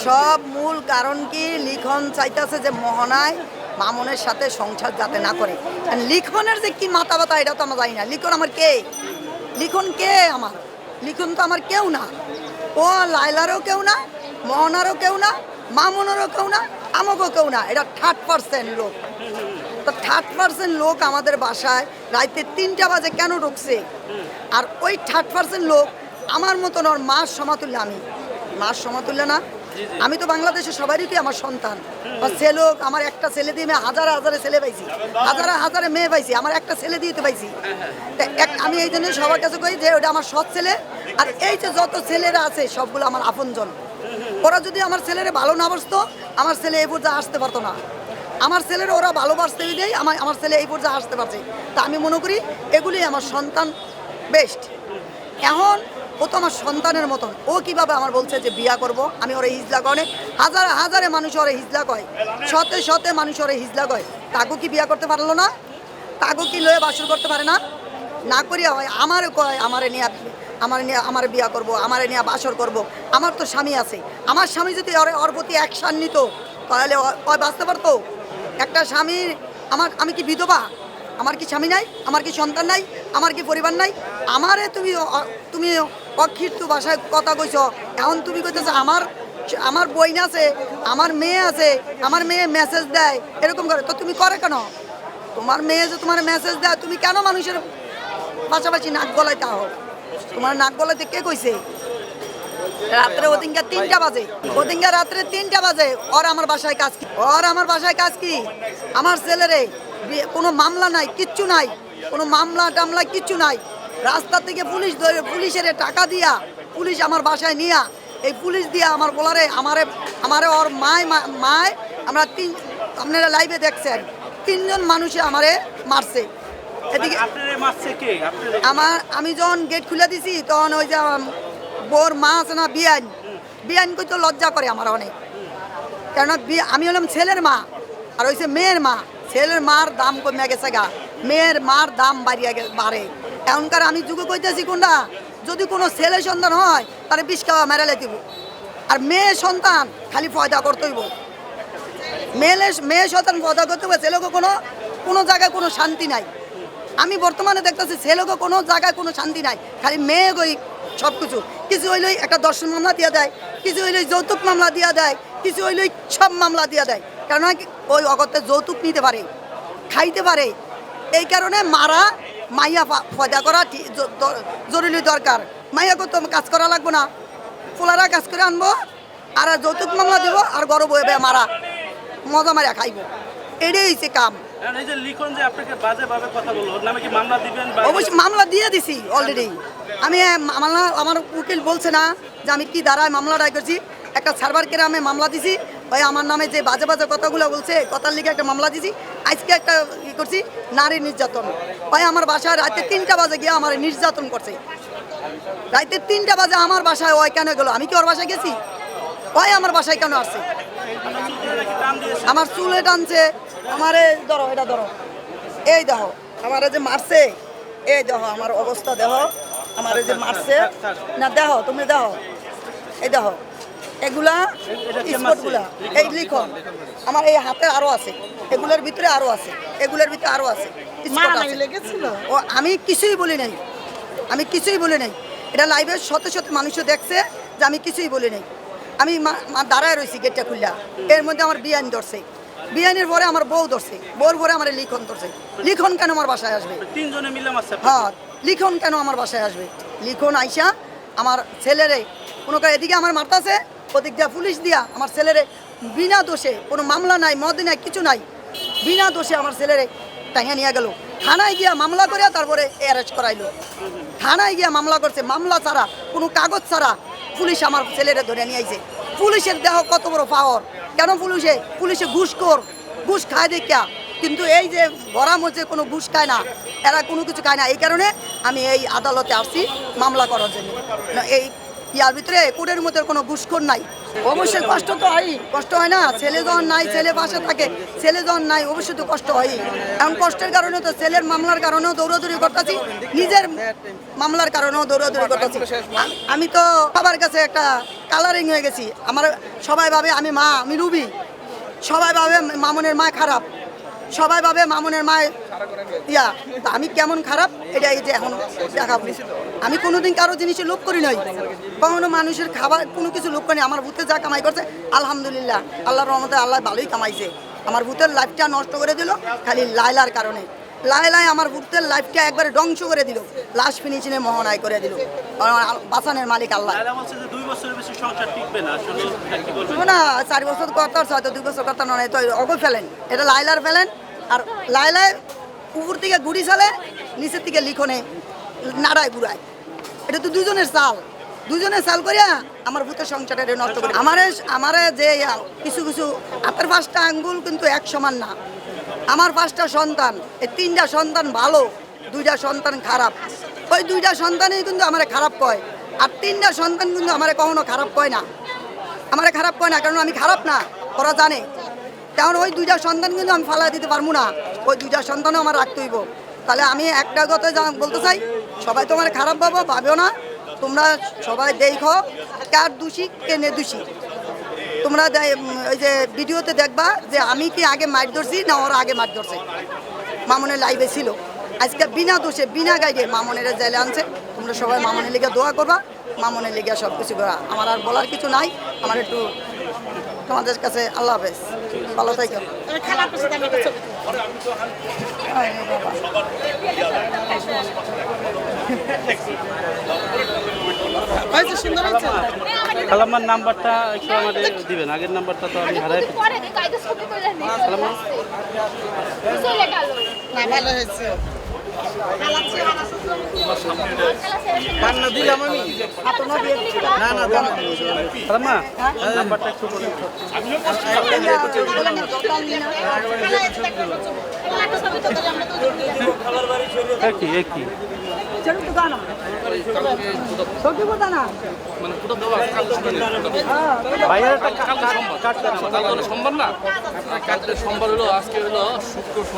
সব মূল কারণ কি লিখন চাইতেছে যে মোহনায় মামুনের সাথে সংসার যাতে না করে। আর লিখনের যে কি মাথা ব্যথা এটা তো আমরা জানি না। লিখন আমার কে? লিখন কে আমার? লিখন তো আমার কেউ না। ও লাইলারও কেউ না, মোহনারও কেউ না, মামুনেরও কেউ না, আমাকেও কেউ না। এটা 3rd% লোক। তো 3rd% লোক আমাদের বাসায় রাতে 3টা বাজে কেন ঢুকছে? আর ওই 3rd% লোক আমার মতন ওর মার সমাতুল্য। আমি মার সমাতুল্য না? আমি তো বাংলাদেশে সবারই কি আমার সন্তান বা ছেলে। আমার একটা ছেলে দিয়ে আমি হাজারে হাজারে ছেলে পাইছি, হাজারে হাজারে মেয়ে পাইছি, আমার একটা ছেলে দিয়ে তো পাইছি। আমি এই জন্য সবার কাছে কই যে ওটা আমার সৎ ছেলে। আর এই যে যত ছেলেরা আছে সবগুলো আমার আপনজন। ওরা যদি আমার ছেলেরে ভালো না বাসতো আমার ছেলে এই পর্যায়ে আসতে পারতো না। আমার ছেলের ওরা ভালোবাসতে দিয়েই আমার ছেলে এই পর্যায়ে আসতে পারছে। তা আমি মনে করি এগুলি আমার সন্তান বেস্ট। এখন ও তো আমার সন্তানের মতন। ও কিভাবে আমার বলছে যে বিয়া করব? আমি ওরা হিজলা কনে হাজারে হাজারে মানুষ ওরা হিজলা কয়, শতে শতে মানুষ ওরা হিজলা কয়। তাকে কি বিয়া করতে পারলো না? তাকে কি লয়ে বাসর করতে পারে না? না করিয়া হয় আমার কয় আমার বিয়া করব, আমার নিয়ে বাসর করব। আমার তো স্বামী আছে। আমার স্বামী যদি ওর প্রতি অ্যাকশান নিত তাহলে বাঁচতে পারতো? একটা স্বামীর আমি কি বিধবা? আমার কি স্বামী নাই? আমার কি সন্তান নাই? আমার কি পরিবার নাই? আমারে তুমি অক্ষিপ্ত ভাষায় কথা কইছ। এখন তুমি কইতেছ আমার বইন আছে, আমার মেয়ে আছে, আমার মেয়ে মেসেজ দেয় এরকম করে। তো তুমি করে কেন? তোমার মেয়ে যে তোমার মেসেজ দেয় তুমি কেন মানুষের পাশাপাশি নাক গলাইতে আহ? তোমার নাক গলাইতে কে কইছে? রাত্রে ওদিনকার 3টা বাজে, ওদিনকার রাত্রে 3টা বাজে ওর আমার বাসায় কাজ কি? ওর আমার বাসায় কাজ কি? আমার ছেলেরে কোনো মামলা নাই, কিচ্ছু নাই, কোনো মামলা টামলা কিচ্ছু নাই। রাস্তা থেকে পুলিশ ধরে পুলিশের টাকা দিয়া পুলিশ আমার বাসায় নিয়া এই পুলিশ দিয়া আমার বলারে আমারে ওর মায় আমরা আপনারা লাইভে দেখছেন 3জন মানুষে আমারে মারছে। এদিকে আমি যখন গেট খুলে দিছি তখন ওই যে বোর মা আছে না, বিয়ান কই তো লজ্জা করে আমার অনেক। কেননা আমি হলাম ছেলের মা আর হইছে মেয়ের মা। ছেলের মার দাম কমে গেছে গা, মেয়ের মার দাম বাড়ে। এখনকার আমি যুগে কইতেছি কোনটা, যদি কোনো ছেলে সন্তান হয় তাহলে 20 খাওয়া মেরালে দিব। আর মেয়ে সন্তান খালি ফয়দা করতে হইব। মেয়ে সন্তান ফয়দা করতে হবে। ছেলেকে কোনো জায়গায় কোনো শান্তি নাই। আমি বর্তমানে দেখতেছি ছেলেকে কোনো জায়গায় কোনো শান্তি নাই, খালি মেয়ে গই সব কিছু। কিছু হইলেই একটা দর্শন মামলা দিয়ে দেয়, কিছু হইলেই যৌতুক মামলা দিয়ে দেয়, কিছু হইলেই সব মামলা দিয়ে দেয়। কেননা ওই অগত্যে যৌতুক নিতে পারে, খাইতে পারে। এই কারণে মাইয়া ফয়দা করা জরুরি দরকার। মাইয়াকে তো কাজ করা লাগবো না, ফুলারা কাজ করে আনবো আর যৌতুক মামলা দিব আর গরব হয়ে মারা মজা মারা খাইব। এটাই হচ্ছে কাম। অবশ্যই মামলা দিয়ে দিছি অলরেডি। আমি আমার উকিল বলছে না যে আমি কি দ্বারায় মামলা রায় করছি। একটা সার্ভারকে আমি মামলা দিছি, ওই আমার নামে যে বাজে বাজে কথাগুলো বলছে কথার লিগে একটা মামলা দিছি। আজকে একটা করছি নারী নির্যাতন। ওই আমার বাসায় রাতে 3টা বাজে গিয়ে আমার নির্যাতন করছে। রাতে 3টা বাজে আমার বাসায় ওই কেন গেলো? আমি কি ওর বাসায় গেছি? ওই আমার বাসায় কেন আসছে? আমার চুলে টানছে, আমারে ধরো, এটা ধরো, এই দেখো আমারে যে মারছে, এই দেখো আমার অবস্থা দেখো, আমারে যে মারছে না দেখো, তুমি দেখো, এই দেখো এগুলা স্পটগুলা, এই লিখন আমার এই হাতে আরো আছে, এগুলোর ভিতরে আরো আছে, এগুলোর ভিতরে আরো আছে। ও আমি কিছুই বলি নাই, আমি কিছুই বলি নাই। এটা লাইভে শত শত মানুষও দেখছে যে আমি কিছুই বলি নাই। আমি দাঁড়ায় রয়েছি গেটটা খুললা। এর মধ্যে আমার বিয়ান ধরছে, বিয়ানের পরে আমার বউ ধরছে, বউর পরে আমার লিখন ধরছে। লিখন কেন আমার বাসায় আসবে? 3জনে মিলে মারছে। হ্যাঁ, লিখন কেন আমার বাসায় আসবে? লিখন আইসা আমার ছেলেরে কোনো এদিকে আমার মারতাছে, ওদিক দিয়া পুলিশ দিয়া আমার ছেলেরে বিনা দোষে, কোনো মামলা নাই, মদ নাই, কিছু নাই, বিনা দোষে আমার ছেলেরে টাইয়া নিয়ে গেল। থানায় গিয়া মামলা করে তারপরে অ্যারেস্ট করাইলো। থানায় গিয়া মামলা করছে, মামলা ছাড়া, কোনো কাগজ ছাড়া পুলিশ আমার ছেলেরে ধরে নিয়ে আইছে। পুলিশের দেহ কত বড় পাওয়ার! কেন পুলিশে ঘুষ খায় দেখিয়া। কিন্তু এই যে গরম হচ্ছে কোনো ঘুষ খায় না, এরা কোনো কিছু খায় না। এই কারণে আমি এই আদালতে আসছি মামলা করার জন্য। এই ইয়ার ভিতরে কোটের মধ্যে কোনো ঘুষখোর নাই। অবশ্যই কষ্ট তো হয়, কষ্ট হয় না? ছেলে যখন নাই, ছেলে পাশে থাকে, ছেলে যখন নাই অবশ্যই তো কষ্ট হয়। এখন কষ্টের কারণে তো ছেলের মামলার কারণেও দৌড়াদৌড়ি করতেছি, নিজের মামলার কারণেও দৌড়াদৌড়ি করতেছি। আমি তো সবার কাছে একটা কালারিং হয়ে গেছি। আমার সবাই ভাবে আমি মা, আমি রুবি, সবাই ভাবে মামুনের মা খারাপ, সবাই ভাবে মামুনের মা ইয়া। তা আমি কেমন খারাপ এটা এই যে এখন দেখাবো। আমি কোনোদিন কারো জিনিসে লোভ করি নাই, কখনো মানুষের খাবার কোনো কিছু লোভ করি। আমার ভূতে যা কামাই করছে আলহামদুলিল্লাহ, আল্লাহর রহমতে আল্লাহ ভালোই কামাইছে। আমার ভূতের লাইফটা নষ্ট করে দিল খালি লায়লার কারণে। লায়লাই আমার ভূতের লাইফটা একবারে ধ্বংস করে দিল, লাস্ট ফিনিশিংয়ে মোহনায় করে দিল। বাঁচানের মালিক আল্লাহ। না 4 বছর কথা হয়তো 2 বছর কথা নয়, তো অগ ফেলেন, এটা লাইলার ফেলেন। আর লাইলায় উপর থেকে গুড়ি চালে, নিচের থেকে লিখনে নাড়ায় ঘুরায়। এটা তো দুজনের চাল করিয়া আমার ভূতের সংসারটা নষ্ট করে। আমারে যে কিছু কিছু হাতের 5টা আঙ্গুল কিন্তু এক সমান না। আমার 5টা সন্তান, এই 3টা সন্তান ভালো, 2টা সন্তান খারাপ। ওই 2টা সন্তানই কিন্তু আমারে খারাপ কয়, আর 3টা সন্তান কিন্তু আমারে কখনো খারাপ কয় না। আমারে খারাপ কয় না কারণ আমি খারাপ না, ওরা জানে। কারণ ওই 2টা সন্তান কিন্তু আমি ফালা দিতে পারবো না, ওই 2টা সন্তানও আমার রাখতে হইব। তাহলে আমি একটা কথা বলতে চাই, সবাই তো আমার খারাপ ভাবেও না। তোমরা সবাই দেখো কার দোষী কে নির্দোষী। তোমরা ওই যে ভিডিওতে দেখবা যে আমি কি আগে মাইট ধরছি না ওরা আগে মাইট ধরছে। মামনের লাইভে ছিল, আজকে বিনা দোষে বিনা গাইডে মামনের জেলে আনছে। তোমরা সবাই মামনের লিগে দোয়া করবা, মামনের লিগে সব কিছু করা। আমার আর বলার কিছু নাই। আমার একটু তোমাদের কাছে আল্লাহ হাফেজ, ভালো থাকো। খালাম্মার নাম্বারটা একটু আমাদের দিবেন, আগের নাম্বারটা তো আমি হারাই খালাম্মা। খালাম্মা নাম্বারটা একটু বলুন। একই সোমবার না, সোমবার হলো, আজকে হলো শুক্র, শনি।